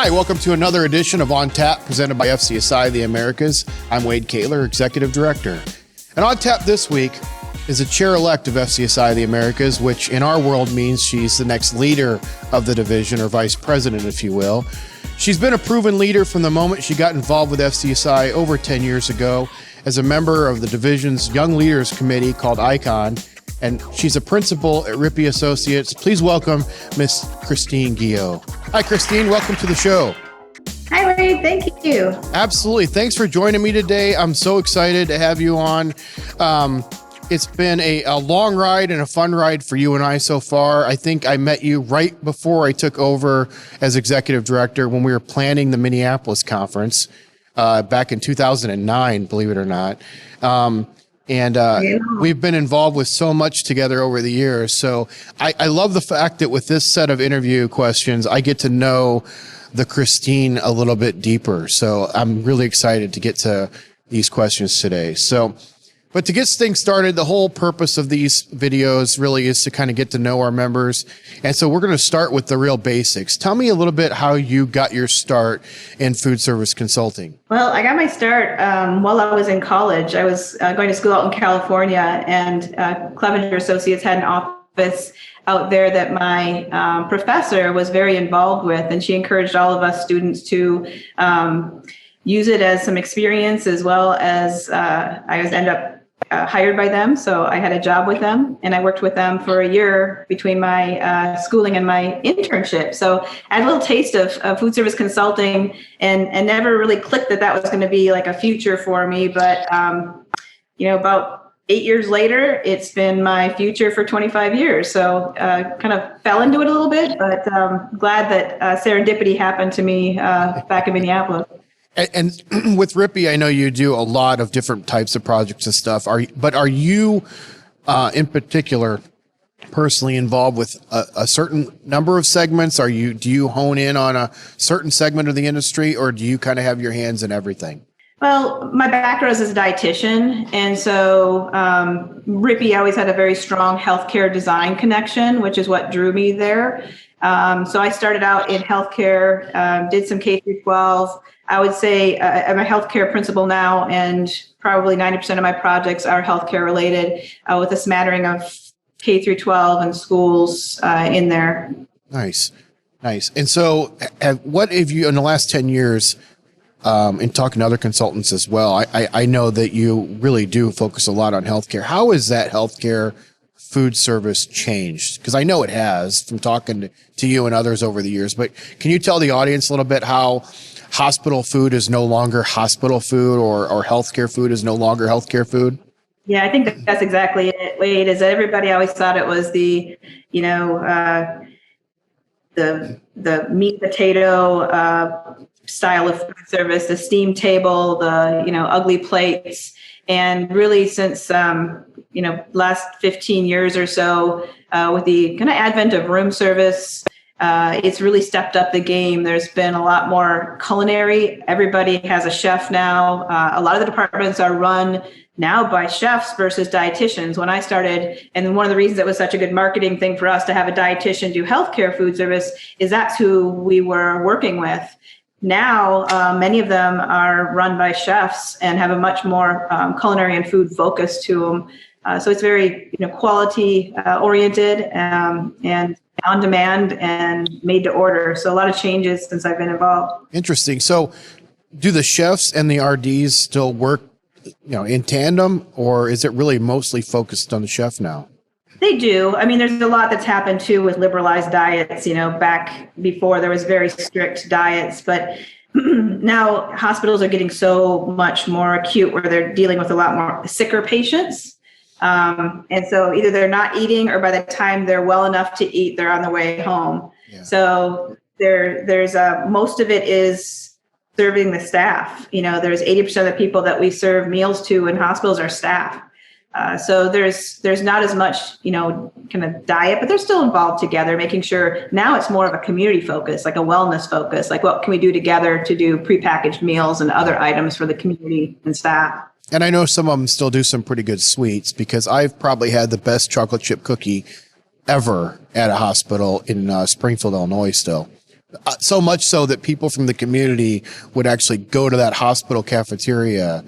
Hi, welcome to another edition of On Tap, presented by Fcsi, the Americas. I'm Wade Kaler, Executive Director. And On Tap this week is a chair-elect of Fcsi, the Americas, which in our world means she's the next leader of the division, or vice president, if you will. She's been a proven leader from the moment she got involved with Fcsi over 10 years ago as a member of the division's Young Leaders Committee called ICON, and she's a principal at Rippe Associates. Please welcome Miss Christine Guyott. Hi, Christine. Welcome to the show. Hi, Wade. Thank you. Absolutely. Thanks for joining me today. I'm so excited to have you on. It's been a long ride and a fun ride for you and I so far. I think I met you right before I took over as executive director when we were planning the Minneapolis conference back in 2009, believe it or not. We've been involved with so much together over the years. So I love the fact that with this set of interview questions, I get to know the Christine a little bit deeper. So I'm really excited to get to these questions today. But to get things started, the whole purpose of these videos really is to kind of get to know our members. And so we're going to start with the real basics. Tell me a little bit how you got your start in food service consulting. Well, I got my start while I was in college. I was going to school out in California, and Rippe Associates had an office out there that my professor was very involved with, and she encouraged all of us students to use it as some experience, as well as I ended up hired by them. So I had a job with them, and I worked with them for a year between my schooling and my internship. So I had a little taste of food service consulting, and never really clicked that was going to be like a future for me. But, about 8 years later, it's been my future for 25 years. So kind of fell into it a little bit, but glad that serendipity happened to me back in Minneapolis. And with Rippe, I know you do a lot of different types of projects and stuff. Are you in particular personally involved with a certain number of segments? Do you hone in on a certain segment of the industry, or do you kind of have your hands in everything? Well, my background is as a dietitian, and so Rippe always had a very strong healthcare design connection, which is what drew me there. So I started out in healthcare, did some K through 12. I would say I'm a healthcare principal now, and probably 90% of my projects are healthcare related, with a smattering of K through 12 and schools in there. Nice. And so what have you, in the last 10 years, in talking to other consultants as well, I know that you really do focus a lot on healthcare. How has that healthcare food service changed? Because I know it has from talking to you and others over the years, but can you tell the audience a little bit how hospital food is no longer hospital food, or healthcare food is no longer healthcare food? Yeah, I think that's exactly it, Wade, is that everybody always thought it was the meat potato style of food service, the steam table, the ugly plates. And really since last 15 years or so, with the kind of advent of room service, it's really stepped up the game. There's been a lot more culinary. Everybody has a chef now. A lot of the departments are run now by chefs versus dietitians. When I started, and one of the reasons it was such a good marketing thing for us to have a dietitian do healthcare food service is that's who we were working with. Now, many of them are run by chefs and have a much more culinary and food focus to them. So it's very quality oriented and on demand and made to order. So a lot of changes since I've been involved. Interesting. So do the chefs and the RDs still work in tandem, or is it really mostly focused on the chef now? They do. I mean, there's a lot that's happened too with liberalized diets. Back before there was very strict diets, but now hospitals are getting so much more acute where they're dealing with a lot more sicker patients. And so either they're not eating, or by the time they're well enough to eat, they're on the way home. Yeah. So there's most of it is serving the staff. There's 80% of the people that we serve meals to in hospitals are staff. So there's not as much, kind of diet, but they're still involved together, making sure now it's more of a community focus, like a wellness focus, like what can we do together to do prepackaged meals and other items for the community and staff. And I know some of them still do some pretty good sweets, because I've probably had the best chocolate chip cookie ever at a hospital in Springfield, Illinois still. So much so that people from the community would actually go to that hospital cafeteria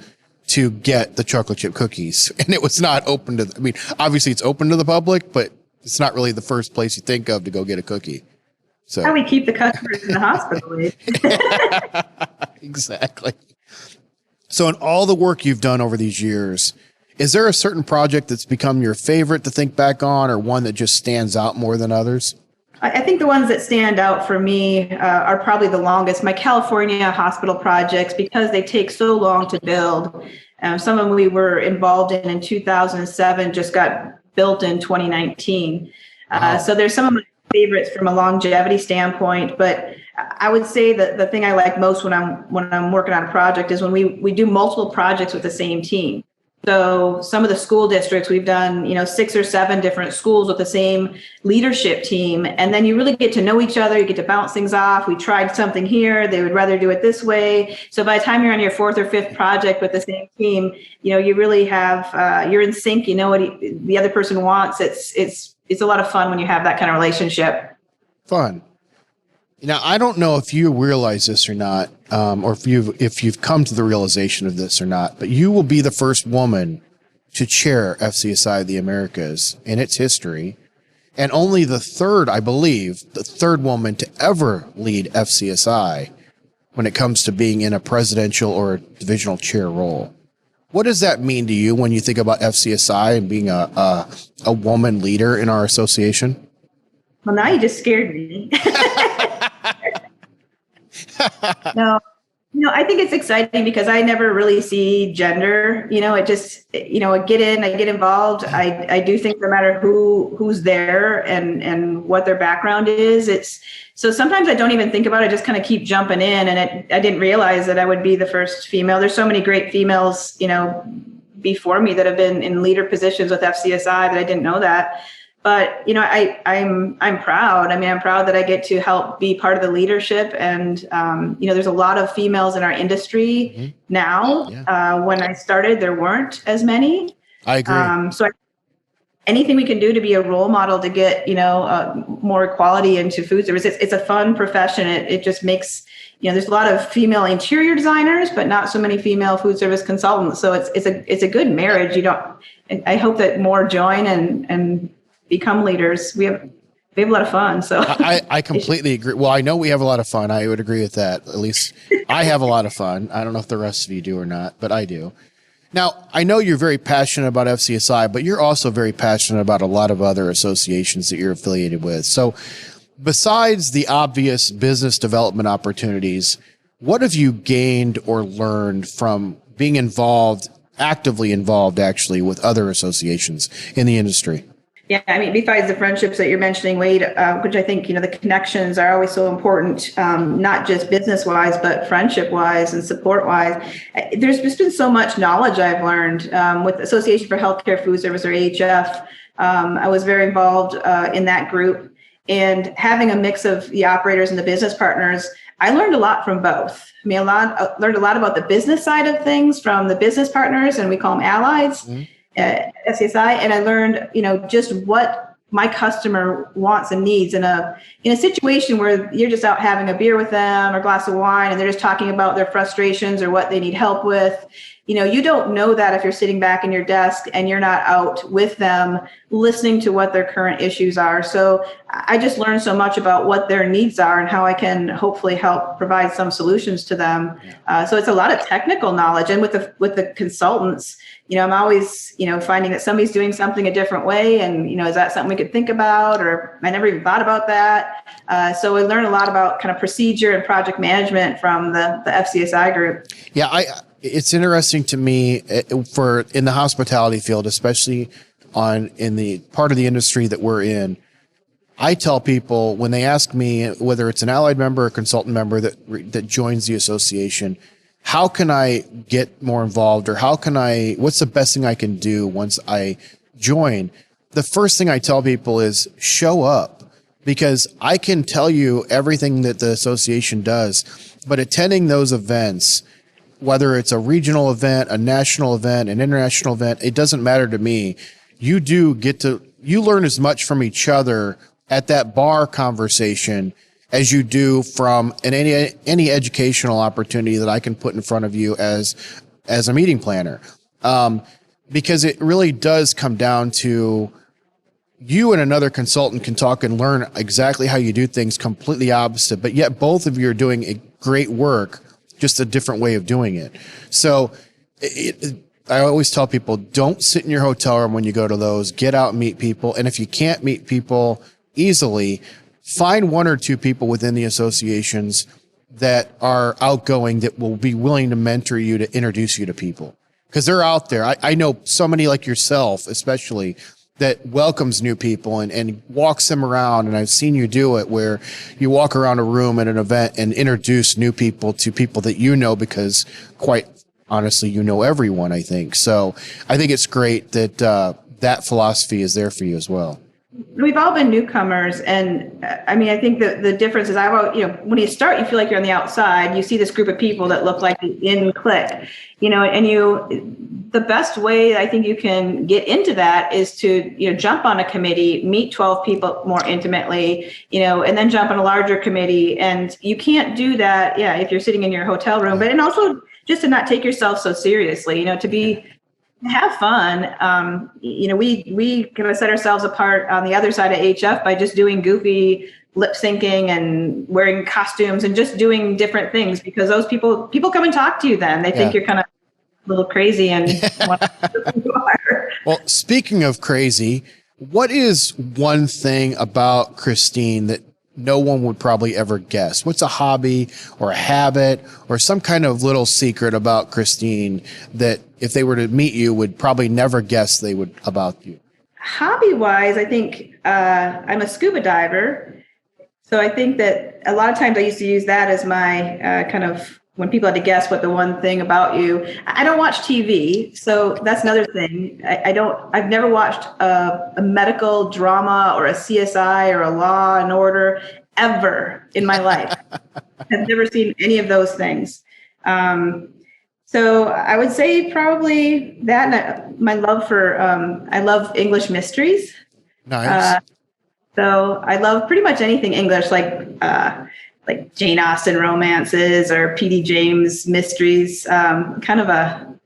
to get the chocolate chip cookies. And it was not open to, I mean, obviously it's open to the public, but it's not really the first place you think of to go get a cookie. So how we keep the customers in the hospital. Exactly. So in all the work you've done over these years, is there a certain project that's become your favorite to think back on, or one that just stands out more than others? I think the ones that stand out for me are probably the longest. My California hospital projects, because they take so long to build. Some of them we were involved in 2007, just got built in 2019. Wow. So there's some of my favorites from a longevity standpoint, but I would say that the thing I like most when I'm working on a project is when we do multiple projects with the same team. So some of the school districts, we've done, 6 or 7 different schools with the same leadership team. And then you really get to know each other. You get to bounce things off. We tried something here. They would rather do it this way. So by the time you're on your 4th or 5th project with the same team, you really have, you're in sync. You know what the other person wants. It's a lot of fun when you have that kind of relationship. Fun. Now, I don't know if you realize this or not, or if you've come to the realization of this or not, but you will be the first woman to chair Fcsi of the Americas in its history, and only the third woman to ever lead Fcsi when it comes to being in a presidential or a divisional chair role. What does that mean to you when you think about Fcsi and being a woman leader in our association? Well, now you just scared me. No, I think it's exciting because I never really see gender. It just, I get in, I get involved. I do think no matter who's there and what their background is, so sometimes I don't even think about it. I just kind of keep jumping in, and I didn't realize that I would be the first female. There's so many great females, before me that have been in leader positions with FCSI that I didn't know that. But, I'm proud. I mean, I'm proud that I get to help be part of the leadership. And, there's a lot of females in our industry now. Yeah. When I started, there weren't as many. I agree. So anything we can do to be a role model to get, more equality into food service. It's a fun profession. It just makes, there's a lot of female interior designers, but not so many female food service consultants. So it's a good marriage. I hope that more join and become leaders. We have a lot of fun. So I completely agree. Well, I know we have a lot of fun. I would agree with that. At least I have a lot of fun. I don't know if the rest of you do or not, but I do. Now, I know you're very passionate about FCSI, but you're also very passionate about a lot of other associations that you're affiliated with. So besides the obvious business development opportunities, what have you gained or learned from being actively involved actually with other associations in the industry? Yeah, I mean, besides the friendships that you're mentioning, Wade, which I think, the connections are always so important, not just business-wise, but friendship-wise and support-wise. There's just been so much knowledge I've learned with Association for Healthcare Food Service, or AHF. I was very involved in that group. And having a mix of the operators and the business partners, I learned a lot from both. I mean, learned a lot about the business side of things from the business partners, and we call them allies. Mm-hmm. FCSI, and I learned, just what my customer wants and needs in a situation where you're just out having a beer with them or a glass of wine, and they're just talking about their frustrations or what they need help with. You don't know that if you're sitting back in your desk and you're not out with them listening to what their current issues are. So I just learned so much about what their needs are and how I can hopefully help provide some solutions to them. So it's a lot of technical knowledge, and with the consultants, I'm always, finding that somebody's doing something a different way. And, is that something we could think about? Or I never even thought about that. So I learned a lot about kind of procedure and project management from the FCSI group. Yeah, it's interesting to me in the hospitality field, especially in the part of the industry that we're in. I tell people when they ask me whether it's an allied member or consultant member that joins the association, how can I get more involved, or what's the best thing I can do once I join? The first thing I tell people is show up, because I can tell you everything that the association does, but attending those events, whether it's a regional event, a national event, an international event, it doesn't matter to me. You learn as much from each other at that bar conversation as you do from any educational opportunity that I can put in front of you as a meeting planner. Because it really does come down to you and another consultant can talk and learn exactly how you do things completely opposite, but yet both of you are doing a great work, just a different way of doing it. So I always tell people, don't sit in your hotel room when you go to those. Get out and meet people. And if you can't meet people easily, find one or two people within the associations that are outgoing that will be willing to mentor you, to introduce you to people. Because they're out there. I know so many like yourself, especially, that welcomes new people and walks them around. And I've seen you do it where you walk around a room at an event and introduce new people to people that you know, because quite honestly, you know everyone, I think. So I think it's great that that philosophy is there for you as well. We've all been newcomers, and I mean, I think the difference is when you start, you feel like you're on the outside. You see this group of people that look like the in clique, and the best way I think you can get into that is to, jump on a committee, meet 12 people more intimately, and then jump on a larger committee. And you can't do that, if you're sitting in your hotel room, and also just to not take yourself so seriously, to have fun. We kind of set ourselves apart on the other side of HF by just doing goofy lip syncing and wearing costumes and just doing different things, because those people come and talk to you then. They think you're kind of a little crazy and you are. Well, speaking of crazy, what is one thing about Christine that no one would probably ever guess? What's a hobby or a habit or some kind of little secret about Christine that if they were to meet you would probably never guess they would about you? Hobby wise, I think I'm a scuba diver. So I think that a lot of times I used to use that as my kind of, when people had to guess what the one thing about you. I don't watch TV, so that's another thing. I've never watched a medical drama or a CSI or a Law and Order ever in my life. I've never seen any of those things. So I would say probably that, and my love for, I love English mysteries. Nice. So I love pretty much anything English, like Jane Austen romances or P.D. James mysteries. Kind of a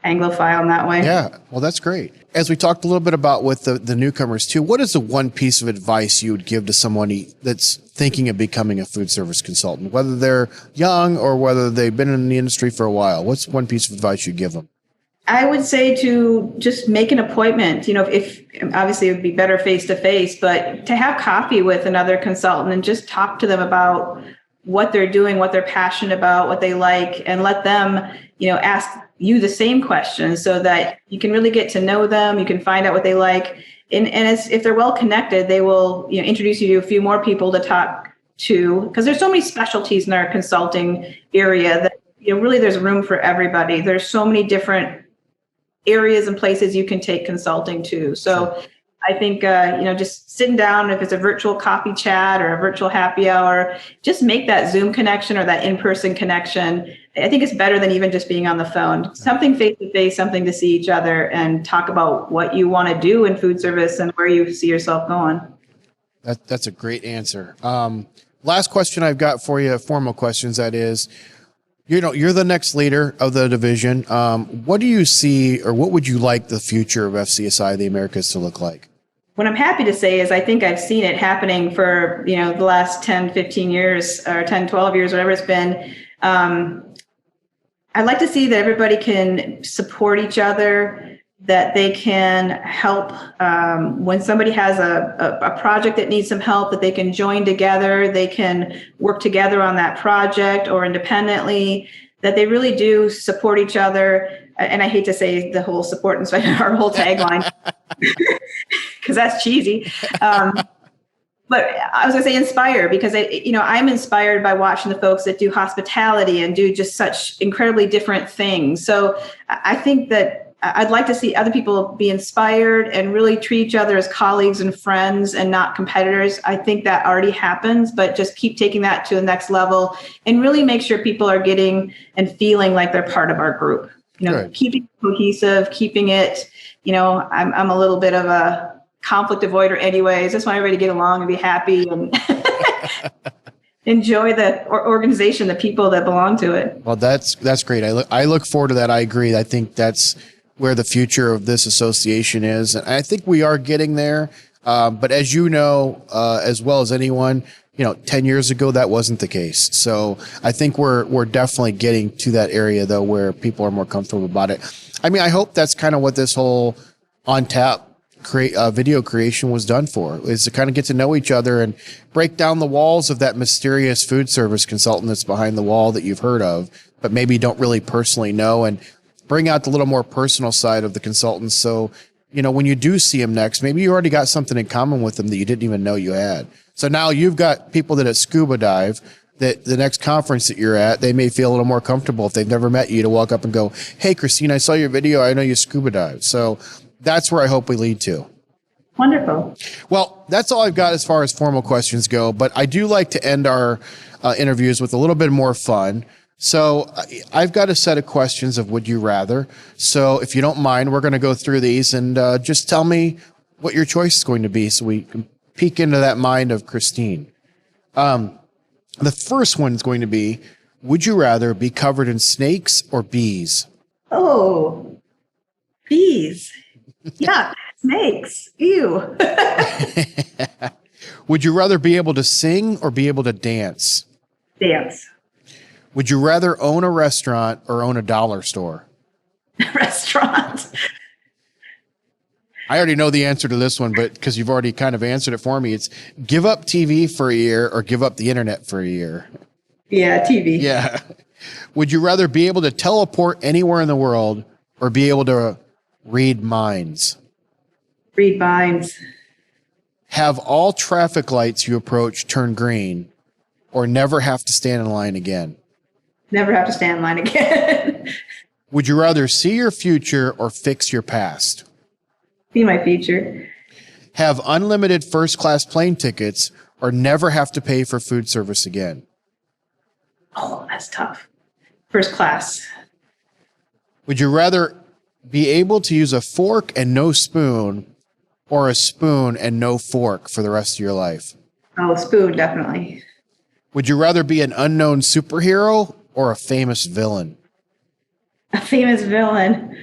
Anglophile in that way. Yeah, well, that's great. As we talked a little bit about with the newcomers too, what is the one piece of advice you would give to someone that's thinking of becoming a food service consultant, whether they're young or whether they've been in the industry for a while? What's one piece of advice you'd give them? I would say to just make an appointment. If obviously it would be better face to face, but to have coffee with another consultant and just talk to them about what they're doing, what they're passionate about, what they like, and let them, ask you the same questions so that you can really get to know them. You can find out what they like. And if they're well connected, they will, introduce you to a few more people to talk to, because there's so many specialties in our consulting area that, really there's room for everybody. There's so many different areas and places you can take consulting to. So sure. I think, just sitting down, if it's a virtual coffee chat or a virtual happy hour, just make that Zoom connection or that in-person connection. I think it's better than even just being on the phone. Something face-to-face, something to see each other and talk about what you want to do in food service and where you see yourself going. That's a great answer. Last question I've got for you, formal questions, that is, you're the next leader of the division. What do you see, or what would you like the future of FCSI, the Americas, to look like? What I'm happy to say is I think I've seen it happening for, the last 10, 15 years or 10, 12 years, whatever it's been. I'd like to see that everybody can support each other, that they can help when somebody has a project that needs some help, that they can join together, they can work together on that project or independently, that they really do support each other. And I hate to say the whole support and our whole tagline, because that's cheesy. But I was going to say inspire, because I'm inspired by watching the folks that do hospitality and do just such incredibly different things. So I think that I'd like to see other people be inspired and really treat each other as colleagues and friends and not competitors. I think that already happens, but just keep taking that to the next level and really make sure people are getting and feeling like they're part of our group. Right. Keeping it cohesive, keeping it, I'm a little bit of a conflict avoider anyways. Just want everybody to get along and be happy and enjoy the organization, the people that belong to it. Well, that's great. I look forward to that. I agree. I think that's where the future of this association is. And I think we are getting there. But as you know, as well as anyone, 10 years ago, that wasn't the case. So I think we're definitely getting to that area, though, where people are more comfortable about it. I mean, I hope that's kind of what this whole On Tap video creation was done for, is to kind of get to know each other and break down the walls of that mysterious food service consultant that's behind the wall that you've heard of, but maybe don't really personally know, and bring out the little more personal side of the consultants. So, when you do see them next, maybe you already got something in common with them that you didn't even know you had. So now you've got people that at scuba dive, that the next conference that you're at, they may feel a little more comfortable if they've never met you to walk up and go, "Hey, Christine, I saw your video. I know you scuba dive." So that's where I hope we lead to. Wonderful. Well, that's all I've got as far as formal questions go, but I do like to end our interviews with a little bit more fun. So I've got a set of questions of would you rather. So if you don't mind, we're going to go through these and just tell me what your choice is going to be so we can peek into that mind of Christine. The first one is going to be, would you rather be covered in snakes or bees? Oh, bees. Yeah, snakes. Ew. Would you rather be able to sing or be able to dance? Dance. Would you rather own a restaurant or own a dollar store? Restaurant. I already know the answer to this one, but because you've already kind of answered it for me, it's give up TV for a year or give up the internet for a year. Yeah, TV. Yeah. Would you rather be able to teleport anywhere in the world or be able to read minds? Read minds. Have all traffic lights you approach turn green or never have to stand in line again? Never have to stand in line again. Would you rather see your future or fix your past? Be my future. Have unlimited first-class plane tickets or never have to pay for food service again? Oh, that's tough. First class. Would you rather be able to use a fork and no spoon or a spoon and no fork for the rest of your life? Oh, spoon, definitely. Would you rather be an unknown superhero or a famous villain? A famous villain.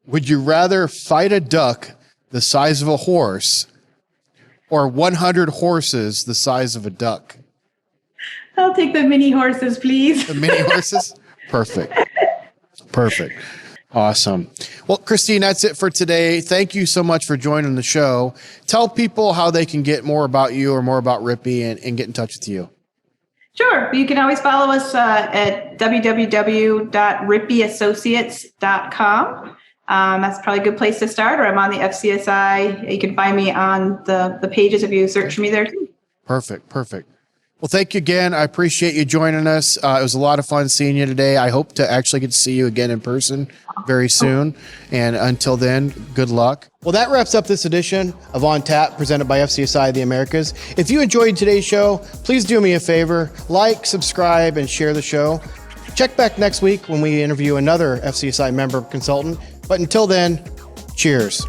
Would you rather fight a duck the size of a horse or 100 horses the size of a duck? I'll take the mini horses, please. The mini horses? Perfect. Perfect. Awesome. Well, Christine, that's it for today. Thank you so much for joining the show. Tell people how they can get more about you or more about Rippe and get in touch with you. Sure. You can always follow us at www.rippeassociates.com. That's probably a good place to start, or I'm on the FCSI. You can find me on the pages if you search for me there too. Perfect. Perfect. Well, thank you again. I appreciate you joining us. It was a lot of fun seeing you today. I hope to actually get to see you again in person very soon. And until then, good luck. Well, that wraps up this edition of On Tap, presented by FCSI of the Americas. If you enjoyed today's show, please do me a favor, like, subscribe, and share the show. Check back next week when we interview another FCSI member consultant. But until then, cheers.